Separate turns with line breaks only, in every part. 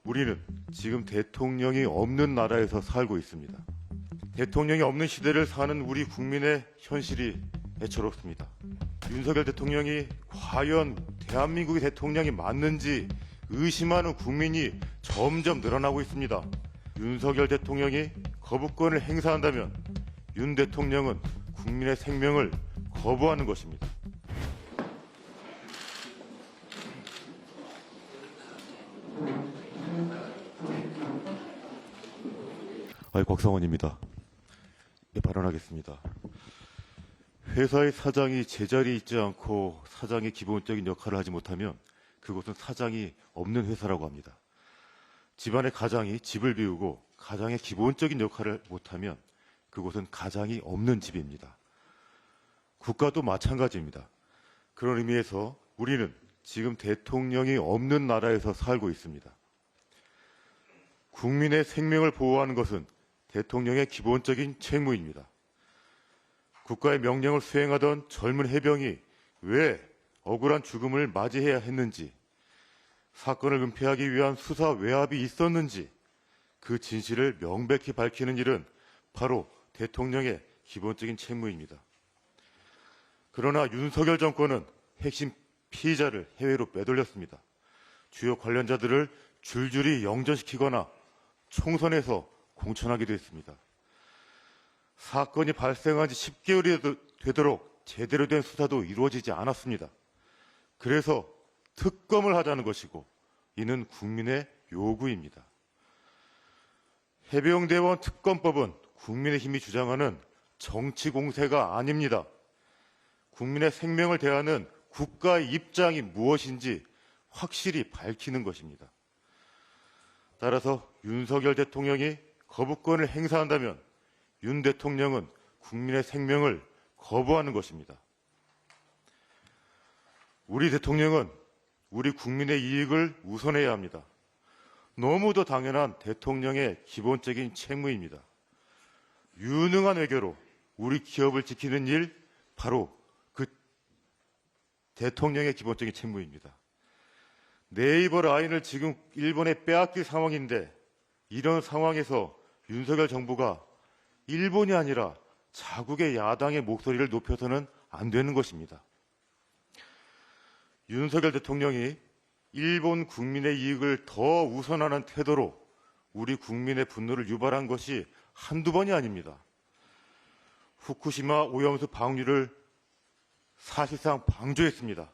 우리는 지금 대통령이 없는 나라에서 살고 있습니다. 대통령이 없는 시대를 사는 우리 국민의 현실이 애처롭습니다. 윤석열 대통령이 과연 대한민국의 대통령이 맞는지 의심하는 국민이 점점 늘어나고 있습니다. 윤석열 대통령이 거부권을 행사한다면 윤 대통령은 국민의 생명을 거부하는 것입니다. 곽상원입니다. 발언하겠습니다. 회사의 사장이 제자리에 있지 않고 사장의 기본적인 역할을 하지 못하면 그것은 사장이 없는 회사라고 합니다. 집안의 가장이 집을 비우고 가장의 기본적인 역할을 못하면 그것은 가장이 없는 집입니다. 국가도 마찬가지입니다. 그런 의미에서 우리는 지금 대통령이 없는 나라에서 살고 있습니다. 국민의 생명을 보호하는 것은 대통령의 기본적인 책무입니다. 국가의 명령을 수행하던 젊은 해병이 왜 억울한 죽음을 맞이해야 했는지, 사건을 은폐하기 위한 수사 외압이 있었는지 그 진실을 명백히 밝히는 일은 바로 대통령의 기본적인 책무입니다. 그러나 윤석열 정권은 핵심 피의자를 해외로 빼돌렸습니다. 주요 관련자들을 줄줄이 영전시키거나 총선에서 공천하기도 했습니다. 사건이 발생한 지 10개월이 되도록 제대로 된 수사도 이루어지지 않았습니다. 그래서 특검을 하자는 것이고 이는 국민의 요구입니다. 해병대원 특검법은 국민의힘이 주장하는 정치 공세가 아닙니다. 국민의 생명을 대하는 국가의 입장이 무엇인지 확실히 밝히는 것입니다. 따라서 윤석열 대통령이 거부권을 행사한다면 윤 대통령은 국민의 생명을 거부하는 것입니다. 우리 대통령은 우리 국민의 이익을 우선해야 합니다. 너무도 당연한 대통령의 기본적인 책무입니다. 유능한 외교로 우리 기업을 지키는 일, 바로 그 대통령의 기본적인 책무입니다. 네이버 라인을 지금 일본에 빼앗길 상황인데 이런 상황에서 윤석열 정부가 일본이 아니라 자국의 야당의 목소리를 높여서는 안 되는 것입니다. 윤석열 대통령이 일본 국민의 이익을 더 우선하는 태도로 우리 국민의 분노를 유발한 것이 한두 번이 아닙니다. 후쿠시마 오염수 방류를 사실상 방조했습니다.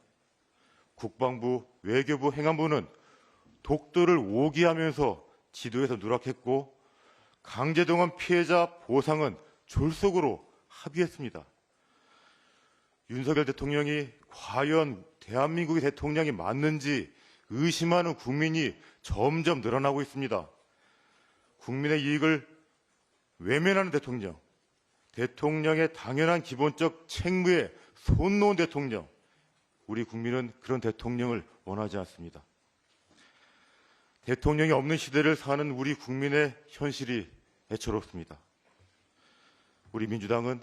국방부, 외교부, 행안부는 독도를 오기하면서 지도에서 누락했고 강제동원 피해자 보상은 졸속으로 합의했습니다. 윤석열 대통령이 과연 대한민국의 대통령이 맞는지 의심하는 국민이 점점 늘어나고 있습니다. 국민의 이익을 외면하는 대통령, 대통령의 당연한 기본적 책무에 손 놓은 대통령, 우리 국민은 그런 대통령을 원하지 않습니다. 대통령이 없는 시대를 사는 우리 국민의 현실이 애처롭습니다. 우리 민주당은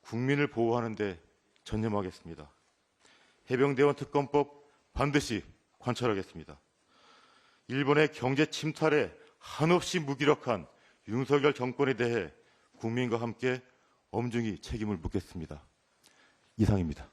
국민을 보호하는 데 전념하겠습니다. 해병대원 특검법 반드시 관철하겠습니다. 일본의 경제 침탈에 한없이 무기력한 윤석열 정권에 대해 국민과 함께 엄중히 책임을 묻겠습니다. 이상입니다.